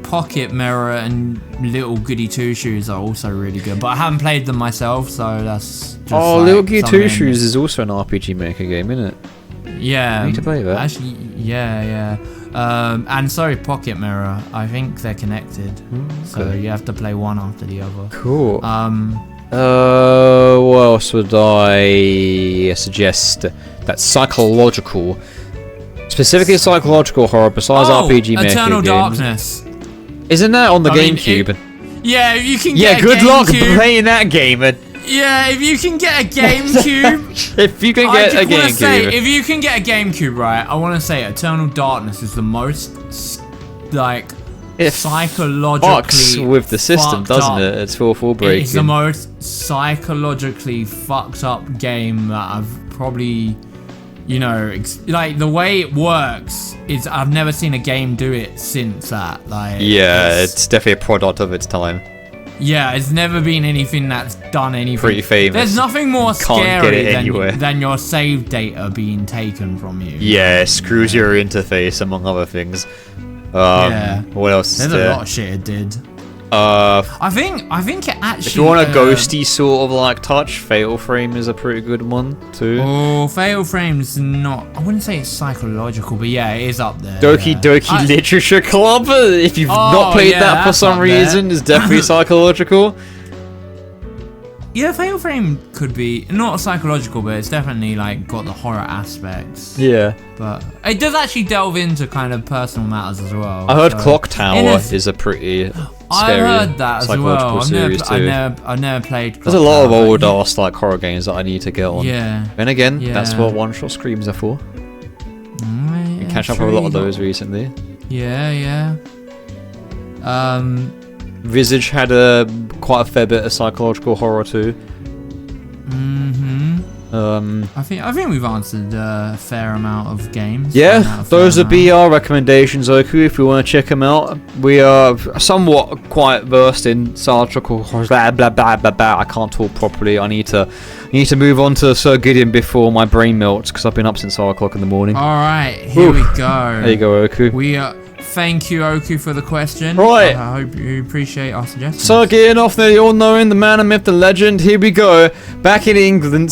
Pocket Mirror and Little Goody Two Shoes are also really good, but I haven't played them myself, so that's just Little Gear Two something- Shoes is also an RPG Maker game, isn't it? Yeah, I need to play that. Actually, yeah. And sorry, Pocket Mirror. I think they're connected, so okay. you have to play one after the other. Cool. Um, What else would I suggest? That's psychological. Specifically psychological horror besides RPG Maker Eternal games. Darkness. Isn't that on the I mean, GameCube? Yeah, if you can Yeah, get a good luck GameCube- playing that game. Yeah, if you can get a GameCube. If you can I get a just want to say, GameCube. if you can get a GameCube, right, I want to say Eternal Darkness is the most, like, It psychologically fucks with the system, fucked doesn't up. it? It's full breaking. It's the most psychologically fucked up game that I've probably, you know, like the way it works is I've never seen a game do it since that. Like, Yeah, it's definitely a product of its time. yeah, it's never been anything that's done anything. Pretty famous. There's nothing more Can't get scary it anywhere. than your save data being taken from you. Yeah, it screws your interface among other things. Yeah. What else is There's a there? lot of shit it did. I think it actually. If you want a ghosty sort of like touch, Fatal Frame is a pretty good one too. Oh, Fatal Frame's not. I wouldn't say it's psychological, but yeah, it is up there. Doki yeah. Doki Literature Club, if you've not played yeah, that for that's some up there. reason, is definitely psychological. Yeah, Fatal Frame could be not psychological, but it's definitely like got the horror aspects. Yeah. But it does actually delve into kind of personal matters as well. I heard so- Clock Tower In a- is a pretty I scary heard that as psychological well. series too. I've never played. There's a lot of Clock Tower, old but ass like horror games that I need to get on. Yeah. And again, that's Yeah. what one-shot screams are for. Yeah, Catch up true, with a lot of you those got- recently. Yeah. Visage had quite a fair bit of psychological horror too. I think we've answered a fair amount of games. Yeah, those would be our recommendations, Oku, if you want to check them out. We are somewhat quite versed in psychological horror. Blah, blah, blah, blah, blah. I can't talk properly. I need to move on to Sir Gideon before my brain melts because I've been up since 5 o'clock in the morning. All right, here we go. There you go, Oku. Thank you, Oku, for the question. Right. I hope you appreciate our suggestions. So getting off the all-knowing, the man, the myth, the legend. Here we go. Back in England,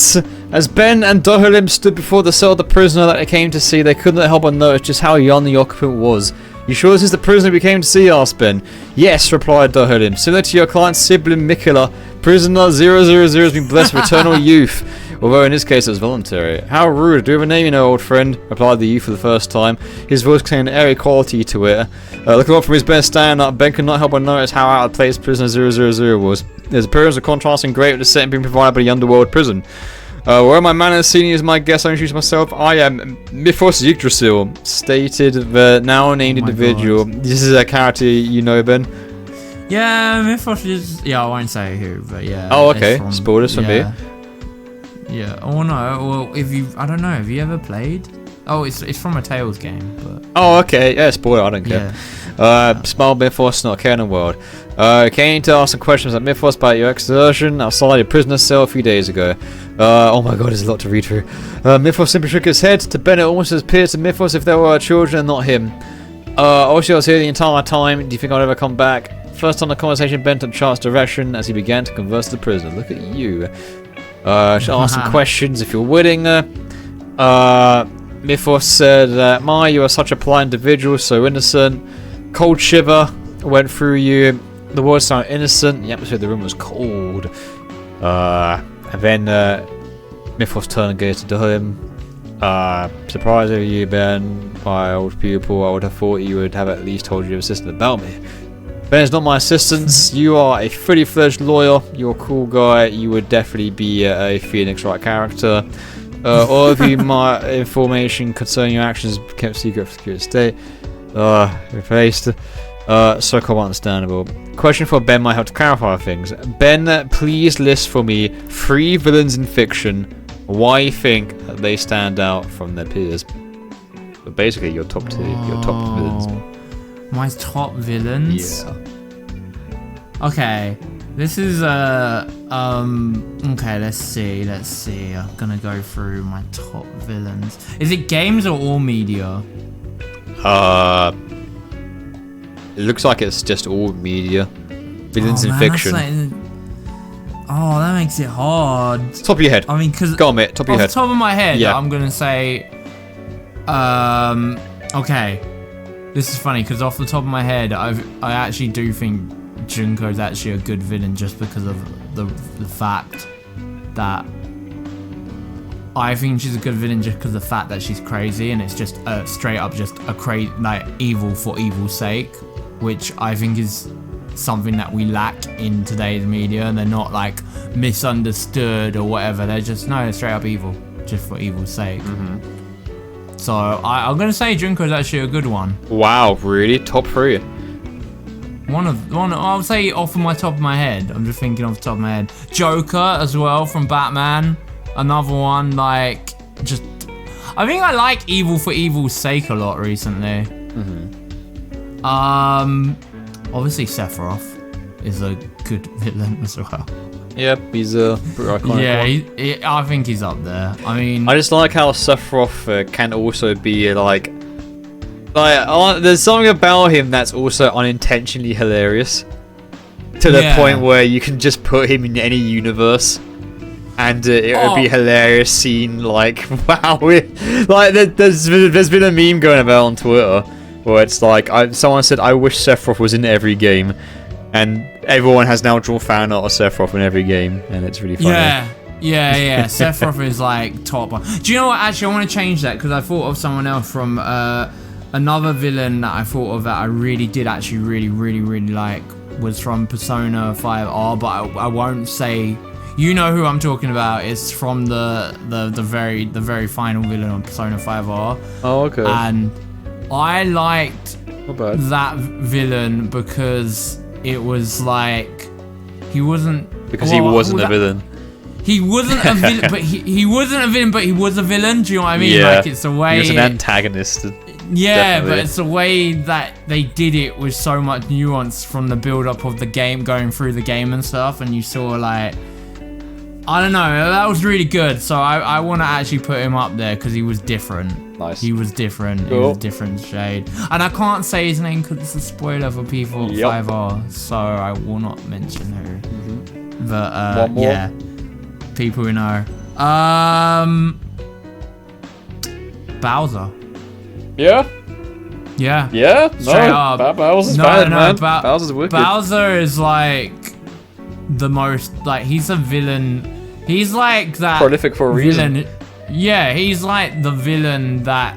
as Ben and Dohalim stood before the cell of the prisoner that they came to see, they couldn't help but notice just how young the occupant was. You sure this is the prisoner we came to see? Asked Ben. Yes, replied Dohalim. Similar to your client's sibling Mikula, prisoner 000 has been blessed with eternal youth. Although in this case it was voluntary. How rude. Do you have a name, you know, old friend? Replied the youth for the first time. His voice contained an airy quality to it. Looking up from his bed, standing up, Ben could not help but notice how out of place prisoner 000 was. His appearance was contrasting great with the setting being provided by the underworld prison. Where my manners senior is my guest, I introduce myself. I am Mythos Yggdrasil, stated the now named individual. God. This is a character you know, Ben. Yeah, Mythos is. Yeah, I won't say who, but yeah. Oh, it's okay. from- Spoilers for me. Yeah. Oh no. Well, I don't know. Have you ever played? Oh, it's from a Tales game, but Oh, okay. Yeah, spoiler. I don't care. Small Mythos, not a canon world. Came to ask some questions at Mythos about your exertion outside your prisoner cell a few days ago. Oh my god, there's a lot to read through. Mythos simply shook his head. To Bennett, almost as appeared to Mythos if there were children and not him. Obviously, I was here the entire time. Do you think I'd ever come back? First on the conversation, Ben took Charles' direction as he began to converse with the prisoner. Look at you. Should ask some questions if you're willing. Mythos said, "My, you are such a polite individual, so innocent. Cold shiver went through you. The words sounded innocent. The atmosphere of the room was cold." And then Mythos turned and gazed to him. Surprised over you, Ben, my old pupil. I would have thought you would have at least told your assistant about me. Ben is not my assistant. You are a fully fledged lawyer. You're a cool guy. You would definitely be a Phoenix Wright character. All of you, my information concerning your actions kept secret for security state. Replaced. So quite understandable. Question for Ben might help to clarify things. Ben, please list for me 3 villains in fiction. Why you think that they stand out from their peers? But basically, your top 2, your top villains. My top villains. Yeah. Okay. This is okay, let's see. I'm gonna go through my top villains. Is it games or all media? It looks like it's just all media. Villains in man, fiction. that makes it hard. Top of your head. I mean, because Go on, mate. Top of your off head. the top of my head, Yeah. I'm gonna say, okay. This is funny because off the top of my head, I actually do think Junko's actually a good villain just because of the fact that I think she's a good villain just because of the fact that she's crazy and it's just straight up just a like evil for evil's sake, which I think is something that we lack in today's media. And they're not like misunderstood or whatever. They're just they're straight up evil, just for evil's sake. So I'm gonna say Junko is actually a good one. Wow, really? Top 3? One. I'll say off of my top of my head. I'm just thinking off the top of my head. Joker as well from Batman. Another one, like, just... I think I like evil for evil's sake a lot recently. Obviously Sephiroth is a good villain as well. Yep, he's a pretty iconic one. I think he's up there. I mean... I just like how Sephiroth can also be, like there's something about him that's also unintentionally hilarious. To the point where you can just put him in any universe. And it would be hilarious seeing, like, wow, like there's been a meme going about on Twitter where it's like someone said, I wish Sephiroth was in every game, and everyone has now drawn fan art of Sephiroth in every game, and it's really funny. Yeah. Sephiroth is like top one. Do you know what? Actually, I want to change that because I thought of someone else from another villain that I thought of that I really did actually really like was from Persona 5R, but I won't say. You know who I'm talking about. It's from the very final villain on Persona 5R. Oh, okay. And I liked Not bad. that villain because it was like he wasn't he wasn't a villain. He wasn't a villain, but he wasn't a villain, but he was a villain. Do you know what I mean? Yeah. Like it's the way He was an antagonist. Yeah, Definitely. but it's the way that they did it with so much nuance from the build up of the game, going through the game and stuff, and you saw like. I don't know, that was really good, so I want to actually put him up there because he was different. Nice. He was different, Cool. He was a different shade. And I can't say his name because it's a spoiler for people at 5R, so I will not mention her. But, One more? yeah, people who know. Bowser. Yeah? Yeah. Yeah? Straight no, up. Bowser's bad, man. Bowser's wicked. Bowser is like the most, like, he's a villain. He's like that Prolific for a reason. Yeah, he's like the villain that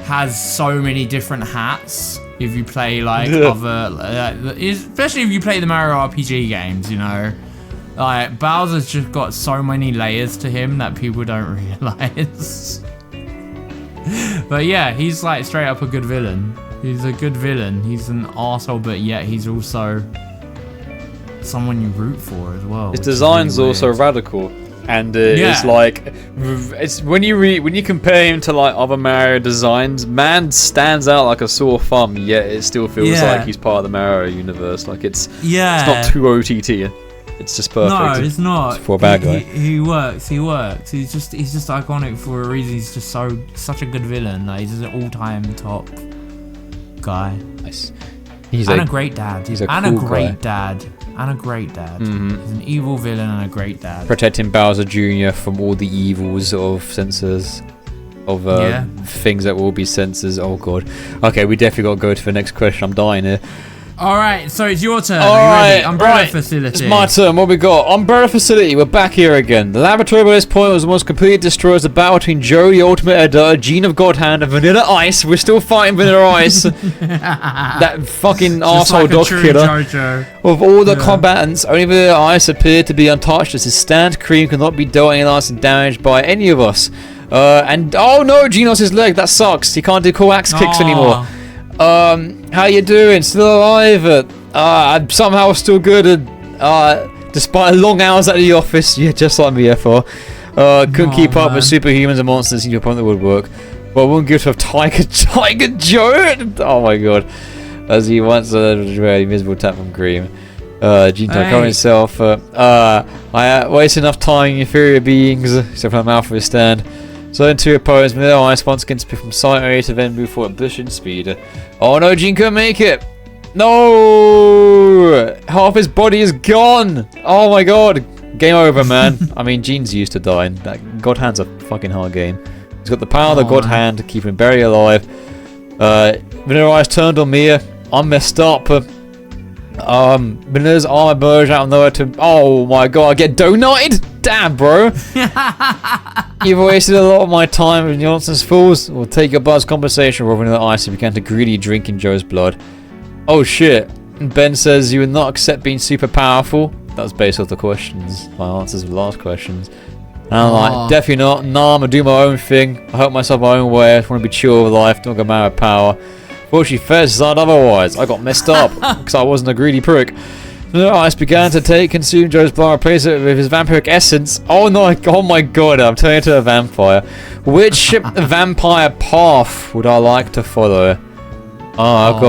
has so many different hats. If you play like especially if you play the Mario RPG games, you know, like Bowser's just got so many layers to him that people don't realize. But yeah, he's like straight up a good villain. He's a good villain. He's an arsehole, but yet he's also someone you root for as well. His design's really also weird. radical, and it's like it's when you compare him to like other Mario designs, man stands out like a sore thumb. Yet it still feels like he's part of the Mario universe. Like it's not too OTT. It's just perfect. No, it's not. For a bad guy. He works. He's just iconic for a reason. He's just such a good villain. Like, he's an all-time top guy. Nice. He's a great dad. He's a and cool a great guy. dad. And a great dad. Mm-hmm. He's an evil villain and a great dad. Protecting Bowser Jr. from all the evils of censors. Of things that will be censors. Oh god. Okay, we definitely got to go to the next question. I'm dying here. Alright, so it's your turn. All Are you ready? right, Umbrella Facility. It's my turn. What we got? Umbrella Facility. We're back here again. The laboratory by this point was almost completely destroyed as the battle between Joe, the Ultimate Editor, Gene of God Hand, and Vanilla Ice. We're still fighting Vanilla Ice. That fucking Just arsehole like a dog true killer. JoJo. Of all the combatants, only Vanilla Ice appeared to be untouched as his stand cream cannot be dealt any lasting damage by any of us. And oh no, Gene lost his leg. That sucks. He can't do cool axe kicks anymore. How you doing? Still alive? I'm somehow still good despite long hours at the office. Yeah, just like me, FR. Couldn't keep up with superhumans and monsters in your point of the woodwork. But one gift of Tiger Joe. Oh my god. As he once very miserable tap from Cream. Gene Tyco himself. I waste enough time in inferior beings, except for the mouth of his stand. So then two opponents, Vanilla Ice once again split from sight area to then move forward at Bush speed. Oh no, Gene couldn't make it! No! Half his body is gone! Oh my god! Game over, man. I mean, Gene's used to dying. That God Hand's a fucking hard game. He's got the power of the God Hand to keep him very alive. Vanilla Ice turned on me. I'm messed up. Vanilla's arm emerged out of nowhere to... Oh my god, I get donuted! Damn, bro. You've wasted a lot of my time with nonsense fools. We'll take your blood's compensation, rubbing the ice and began to greedy drinking Joe's blood. Oh shit. Ben says you would not accept being super powerful. That was based off the questions, my answers to the last questions. And I'm like, definitely not. Nah, I'm gonna do my own thing. I help myself my own way. I just want to be chill with life, don't get mad with power. Fortunately, Fez decided otherwise. I got messed up because I wasn't a greedy prick. The ice began to consume Joe's blood, replace it with his vampiric essence. Oh no! Oh my god! I'm turning into a vampire. Which vampire path would I like to follow? Oh, I've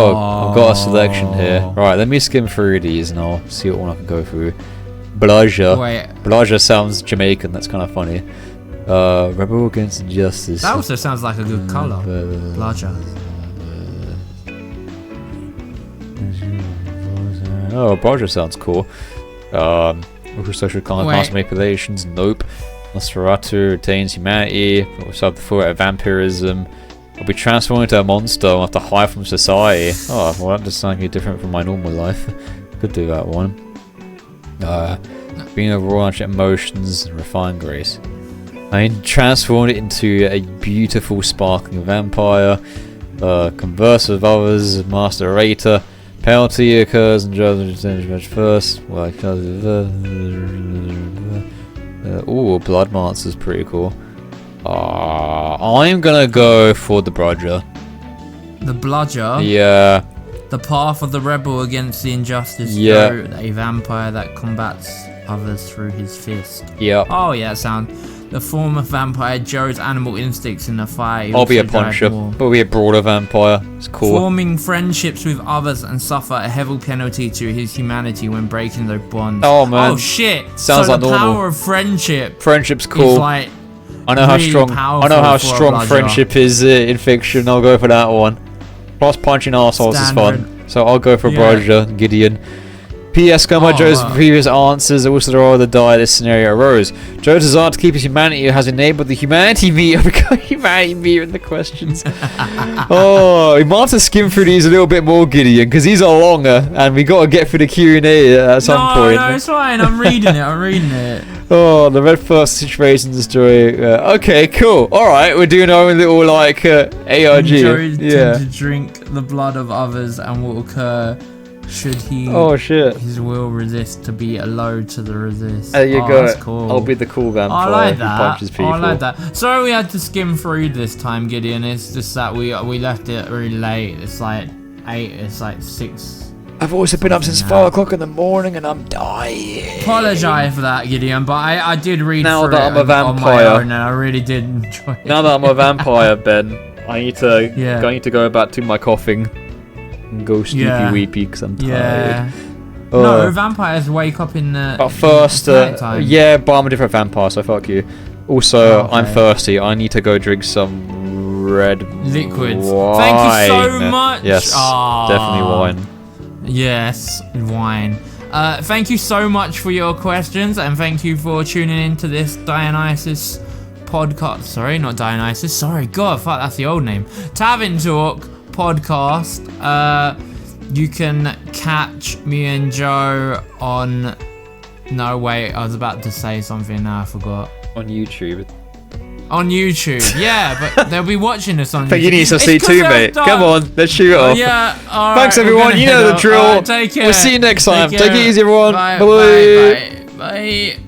got a selection here. Right, let me skim through these and I'll see what one I can go through. Bludger. Wait. Bludger sounds Jamaican. That's kind of funny. Rebel Against Injustice. That also sounds like a good colour. Bludger. Oh, Bludger sounds cool. Social class manipulations. Nope. Nosferatu retains humanity. Sub the vampirism. I'll be transformed into a monster and have to hide from society. Oh, well, that does sound different from my normal life. Could do that one. Being a raw emotions and refined grace. I transformed it into a beautiful sparkling vampire. Converse with others, master rater. Penalty occurs and judge first. Ooh, blood monster's pretty cool. I'm gonna go for the Bludger. The Bludger? Yeah. The path of the rebel against the injustice. Yeah. Joe, a vampire that combats others through his fist. Yeah. Oh yeah, sound. The former vampire Joe's animal instincts in the fight. I'll be a puncher. I'll be a broader vampire. It's cool. Forming friendships with others and suffer a heavy penalty to his humanity when breaking their bonds. Oh man. Oh shit. Sounds like normal. The power of friendship. Friendship's cool. Is like I know how strong. I know how strong friendship is in fiction. I'll go for that one. Plus punching assholes is fun, so I'll go for Bludger, Gideon. P.S. Joe's previous answers also there are the die this scenario arose. Joe's desire to keep his humanity has enabled the humanity meter. We got humanity meter in the questions. Oh, we might have to skim through these a little bit more, Gideon, because these are longer, and we got to get through the Q&A at some point. No, it's fine. I'm reading it. Oh, the red first situation story. Okay, cool. All right, we're doing our own little like ARG. Joe tend to drink the blood of others and will occur should he his will resist to be a load to the resist. There you go. That's cool. I'll be the cool vampire I like who that. punches people. I like that. Sorry we had to skim through this time, Gideon. It's just that we left it really late. It's like 8. It's like 6. I've also been up since 5 o'clock in the morning and I'm dying. Apologise for that, Gideon, but I did read now through that I'm it a vampire, on my own and I really did enjoy it. Now that I'm a vampire, Ben, I need to go back to my coughing and go sleepy weepy because I'm tired. Yeah. No, vampires wake up in the. But first, yeah, but I'm a different vampire, so fuck you. Also, I'm thirsty. I need to go drink some red liquids. Wine. Thank you so much. Yes, definitely wine. Yes, wine. Thank you so much for your questions, and thank you for tuning into this Dionysus podcast. Sorry, not Dionysus. Sorry, God, fuck, that's the old name. Tavern Talk podcast. You can catch me and Joe on. No, wait, I was about to say something now. I forgot. On YouTube. On YouTube, yeah, but they'll be watching us on YouTube. But you need some sleep too, mate. Come on, let's shoot it off. Yeah, all right. Thanks, everyone. You know the drill. Take care. We'll see you next time. Take it easy, everyone. Bye. Bye. Bye.